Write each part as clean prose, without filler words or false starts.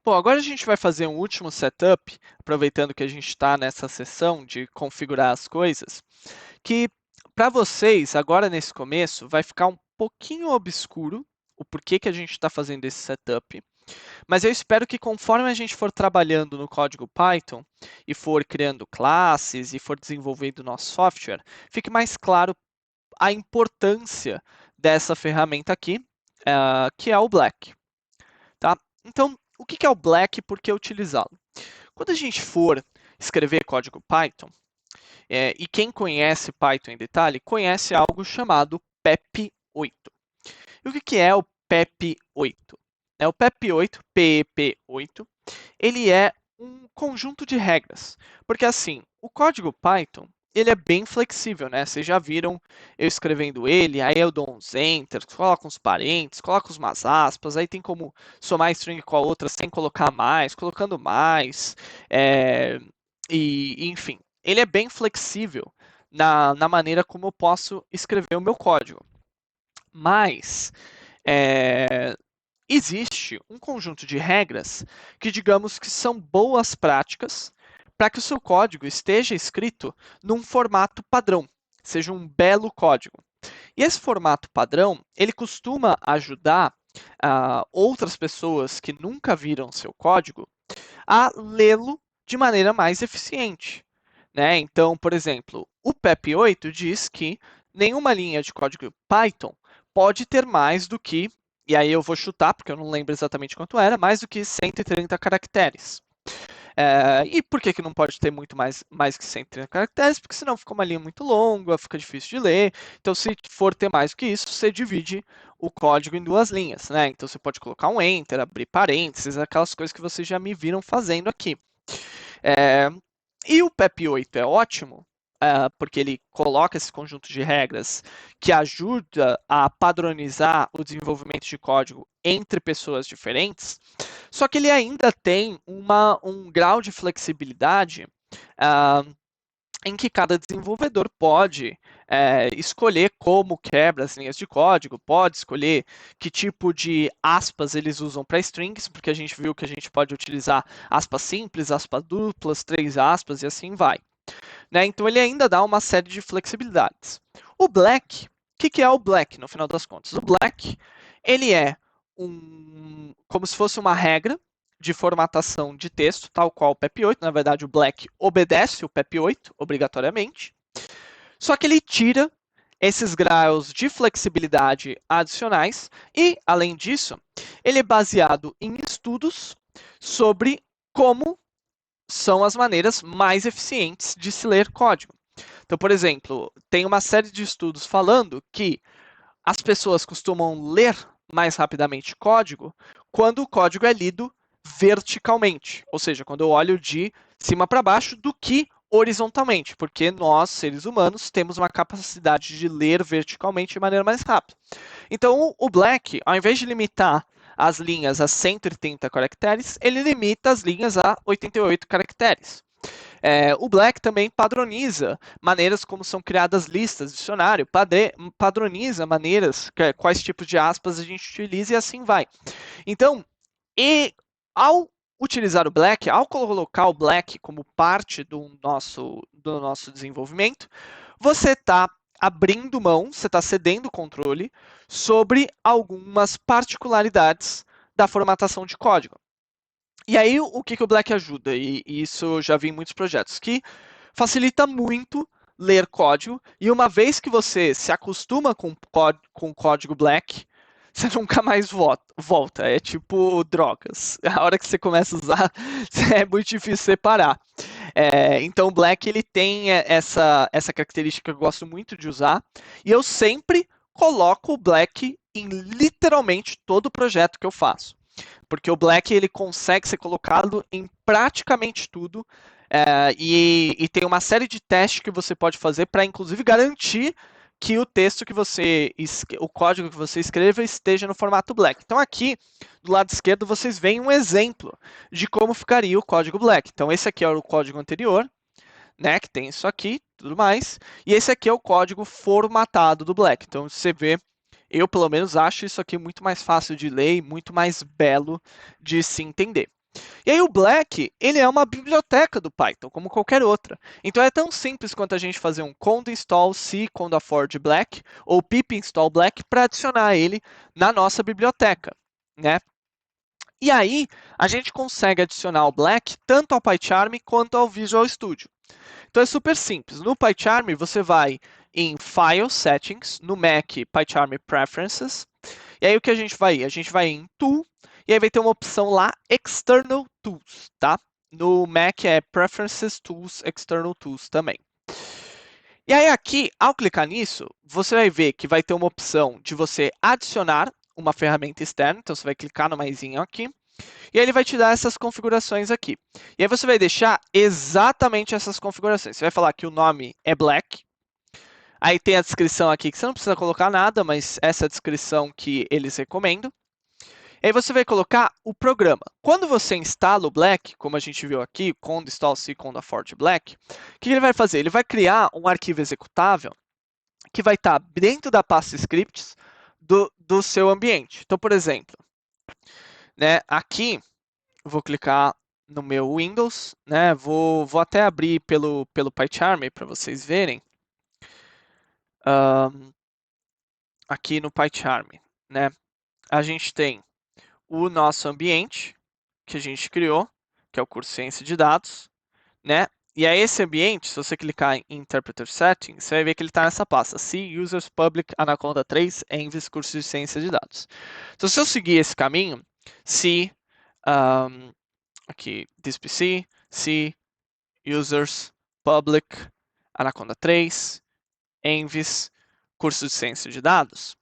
Bom, agora a gente vai fazer um último setup, aproveitando que a gente está nessa sessão de configurar as coisas, que para vocês, agora nesse começo, vai ficar um pouquinho obscuro o porquê que a gente está fazendo esse setup, mas eu espero que conforme a gente for trabalhando no código Python e for criando classes e for desenvolvendo nosso software, fique mais claro a importância dessa ferramenta aqui, que é o Black. Tá? Então, o que é o Black e por que utilizá-lo? Quando a gente for escrever código Python, e quem conhece Python em detalhe, conhece algo chamado PEP8. E o que é o PEP8? O PEP8, PEP8, ele é um conjunto de regras. Porque assim, o código Python, ele é bem flexível, né? Vocês já viram eu escrevendo ele, aí eu dou uns enter, coloco uns parênteses, coloco umas aspas, aí tem como somar string com a outra sem colocar mais, colocando mais, enfim. Ele é bem flexível na maneira como eu posso escrever o meu código. Mas, é, existe um conjunto de regras que, digamos que são boas práticas para que o seu código esteja escrito num formato padrão, seja um belo código. E esse formato padrão, ele costuma ajudar outras pessoas que nunca viram seu código a lê-lo de maneira mais eficiente. Né? Então, por exemplo, o PEP8 diz que nenhuma linha de código Python pode ter mais do que, e aí eu vou chutar, porque eu não lembro exatamente quanto era, mais do que 130 caracteres. E por que não pode ter muito mais que 130 caracteres? Porque senão fica uma linha muito longa, fica difícil de ler. Então, se for ter mais do que isso, você divide o código em duas linhas. Né? Então, você pode colocar um enter, abrir parênteses, aquelas coisas que vocês já me viram fazendo aqui. É, e o PEP8 é ótimo, porque ele coloca esse conjunto de regras que ajuda a padronizar o desenvolvimento de código entre pessoas diferentes, só que ele ainda tem um grau de flexibilidade uh, em que cada desenvolvedor pode escolher como quebra as linhas de código, pode escolher que tipo de aspas eles usam para strings, porque a gente viu que a gente pode utilizar aspas simples, aspas duplas, três aspas e assim vai. Né? Então ele ainda dá uma série de flexibilidades. O Black, o que é o Black no final das contas? O Black ele é como se fosse uma regra de formatação de texto, tal qual o PEP8. Na verdade, o Black obedece o PEP8 obrigatoriamente, só que ele tira esses graus de flexibilidade adicionais e, além disso, ele é baseado em estudos sobre como são as maneiras mais eficientes de se ler código. Então, por exemplo, tem uma série de estudos falando que as pessoas costumam ler mais rapidamente código quando o código é lido verticalmente, ou seja, quando eu olho de cima para baixo, do que horizontalmente, porque nós, seres humanos, temos uma capacidade de ler verticalmente de maneira mais rápida. Então, o Black, ao invés de limitar as linhas a 130 caracteres, ele limita as linhas a 88 caracteres. O Black também padroniza maneiras como são criadas listas, dicionário, padroniza maneiras, quais tipos de aspas a gente utiliza e assim vai. Então, ao utilizar o Black, ao colocar o Black como parte do nosso desenvolvimento, você está abrindo mão, você está cedendo o controle sobre algumas particularidades da formatação de código. E aí, o que o Black ajuda? E isso eu já vi em muitos projetos, que facilita muito ler código, e uma vez que você se acostuma com o código Black, você nunca mais volta. É tipo drogas. A hora que você começa a usar, é muito difícil separar. Então, o Black ele tem essa característica que eu gosto muito de usar, e eu sempre coloco o Black em literalmente todo projeto que eu faço. Porque o Black ele consegue ser colocado em praticamente tudo, e tem uma série de testes que você pode fazer para, inclusive, garantir que o texto que o código que você escreva esteja no formato Black. Então aqui, do lado esquerdo, vocês veem um exemplo de como ficaria o código Black. Então esse aqui é o código anterior, né, que tem isso aqui, tudo mais, e esse aqui é o código formatado do Black. Então você vê, eu pelo menos acho isso aqui muito mais fácil de ler e muito mais belo de se entender. E aí o Black, ele é uma biblioteca do Python, como qualquer outra. Então é tão simples quanto a gente fazer um conda install c conda forge black ou pip install black para adicionar ele na nossa biblioteca, né? E aí a gente consegue adicionar o Black tanto ao PyCharm quanto ao Visual Studio. Então é super simples. No PyCharm você vai em File Settings, no Mac PyCharm Preferences, e aí o que a gente vai ir? A gente vai em Tool, e aí vai ter uma opção lá, External Tools, tá? No Mac é Preferences Tools, External Tools também. E aí aqui, ao clicar nisso, você vai ver que vai ter uma opção de você adicionar uma ferramenta externa, então você vai clicar no maisinho aqui, e aí ele vai te dar essas configurações aqui. E aí você vai deixar exatamente essas configurações. Você vai falar que o nome é Black, aí tem a descrição aqui que você não precisa colocar nada, mas essa é a descrição que eles recomendam. E aí você vai colocar o programa. Quando você instala o Black, como a gente viu aqui, conda install c conda forge black, o que ele vai fazer? Ele vai criar um arquivo executável que vai estar dentro da pasta scripts do seu ambiente. Então, por exemplo, né, aqui eu vou clicar no meu Windows, né, vou até abrir pelo PyCharm para vocês verem. Aqui no PyCharm, né, a gente tem o nosso ambiente que a gente criou, que é o curso Ciência de Dados, né? E aí esse ambiente, se você clicar em Interpreter Settings, você vai ver que ele está nessa pasta, C, Users, Public, Anaconda 3, Envis, curso de Ciência de Dados. Então, se eu seguir esse caminho, C, aqui, this PC, C, Users, Public, Anaconda 3, Envis, curso de Ciência de Dados,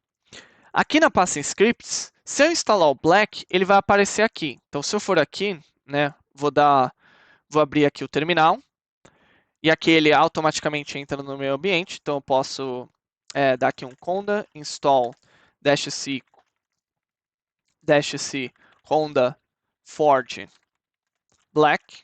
aqui na pasta Scripts, se eu instalar o Black, ele vai aparecer aqui. Então, se eu for aqui, né, vou abrir aqui o terminal, e aqui ele automaticamente entra no meu ambiente, então eu posso dar aqui um conda install -c conda forge black.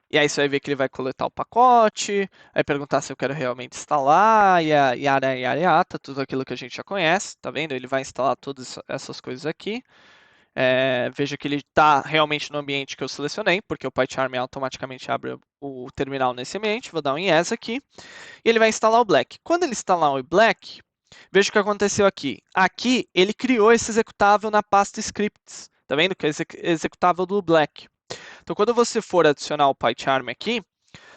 E aí você vai ver que ele vai coletar o pacote, vai perguntar se eu quero realmente instalar, e a yara, tudo aquilo que a gente já conhece, tá vendo? Ele vai instalar todas essas coisas aqui. Veja que ele está realmente no ambiente que eu selecionei, porque o PyCharm automaticamente abre o terminal nesse ambiente. Vou dar um yes aqui. E ele vai instalar o Black. Quando ele instalar o Black, veja o que aconteceu aqui. Aqui, ele criou esse executável na pasta scripts. Tá vendo? Que é executável do Black. Então, quando você for adicionar o PyCharm aqui,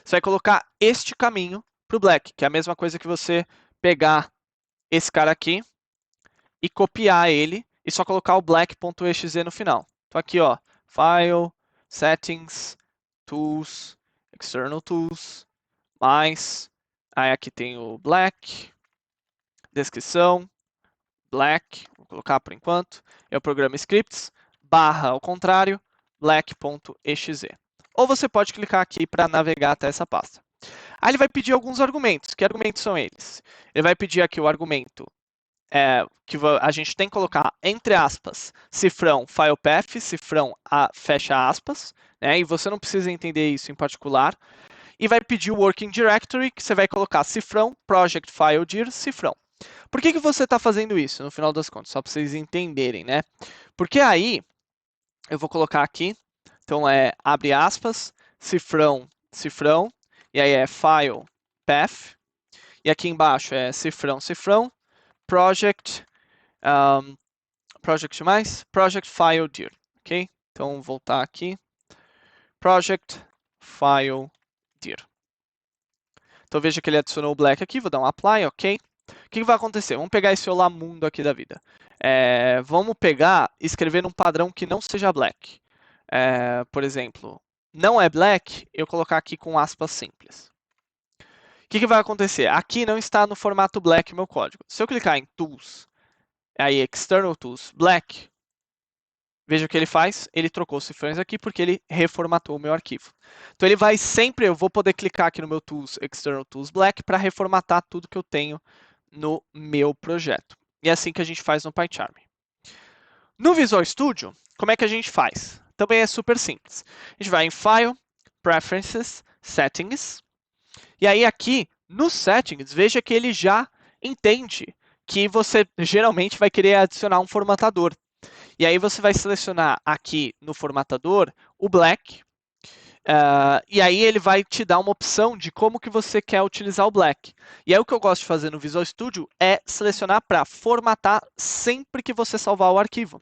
você vai colocar este caminho para o Black, que é a mesma coisa que você pegar esse cara aqui e copiar ele e só colocar o black.exe no final. Então aqui, ó, File, Settings, Tools, External Tools, mais, aí aqui tem o Black, descrição, Black, vou colocar por enquanto, é o programa scripts, barra ao contrário, black.exe. Ou você pode clicar aqui para navegar até essa pasta. Aí ele vai pedir alguns argumentos. Que argumentos são eles? Ele vai pedir aqui o argumento que a gente tem que colocar entre aspas, cifrão filepath, cifrão fecha aspas, né? E você não precisa entender isso em particular. E vai pedir o working directory, que você vai colocar cifrão project file dir cifrão. Por que você está fazendo isso, no final das contas? Só para vocês entenderem, né? Porque aí, eu vou colocar aqui, então abre aspas, cifrão, cifrão, e aí é file path, e aqui embaixo é cifrão, cifrão, project project file dir, ok? Então, voltar aqui, project file dir. Então, veja que ele adicionou o black aqui, vou dar um apply, ok? O que vai acontecer? Vamos pegar esse olá mundo aqui da vida. Vamos pegar e escrever num padrão que não seja black. Por exemplo, não é black, eu colocar aqui com aspas simples. O que vai acontecer? Aqui não está no formato black meu código. Se eu clicar em Tools, aí External Tools Black, veja o que ele faz, ele trocou os cifrões aqui porque ele reformatou o meu arquivo. Então ele vai sempre, eu vou poder clicar aqui no meu Tools, External Tools Black, para reformatar tudo que eu tenho no meu projeto. E é assim que a gente faz no PyCharm. No Visual Studio, como é que a gente faz? Também é super simples. A gente vai em File, Preferences, Settings, e aí aqui no Settings, veja que ele já entende que você geralmente vai querer adicionar um formatador. E aí você vai selecionar aqui no formatador o black, e aí ele vai te dar uma opção de como que você quer utilizar o black. E aí o que eu gosto de fazer no Visual Studio é selecionar para formatar sempre que você salvar o arquivo.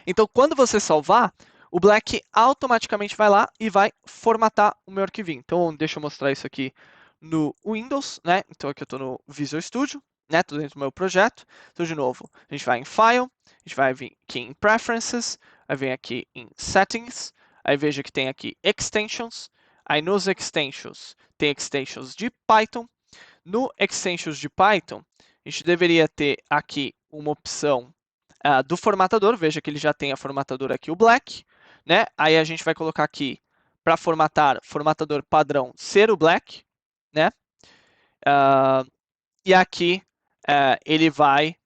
Então, quando você salvar, o black automaticamente vai lá e vai formatar o meu arquivinho. Então, deixa eu mostrar isso aqui no Windows, né? Então, aqui eu estou no Visual Studio, né? Estou dentro do meu projeto. Então, de novo, a gente vai em File, a gente vai vir aqui em Preferences, aí vem aqui em Settings, aí veja que tem aqui Extensions, aí nos Extensions tem Extensions de Python. No Extensions de Python, a gente deveria ter aqui uma opção do formatador, veja que ele já tem a formatadora aqui, o black, né? Aí a gente vai colocar aqui para formatar, formatador padrão ser o black, né? E aqui ele vai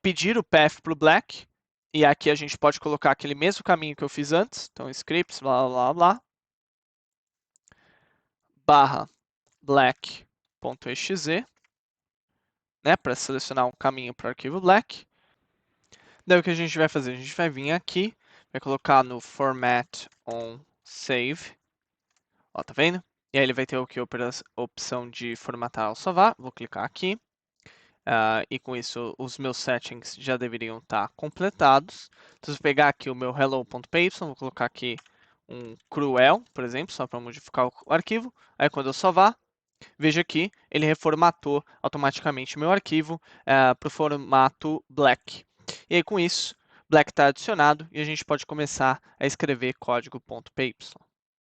pedir o path para o black, e aqui a gente pode colocar aquele mesmo caminho que eu fiz antes, então scripts, blá blá blá, barra black.exe, né? Para selecionar um caminho para o arquivo black. Daí o que a gente vai fazer? A gente vai vir aqui, vai colocar no Format on Save. Ó, tá vendo? E aí ele vai ter aqui a opção de formatar ou salvar. Vou clicar aqui. E com isso os meus settings já deveriam estar completados. Então, se eu pegar aqui o meu hello.py, vou colocar aqui um cruel, por exemplo, só para modificar o arquivo. Aí quando eu salvar, veja aqui, ele reformatou automaticamente o meu arquivo para o formato black. E aí com isso, black está adicionado e a gente pode começar a escrever código.py.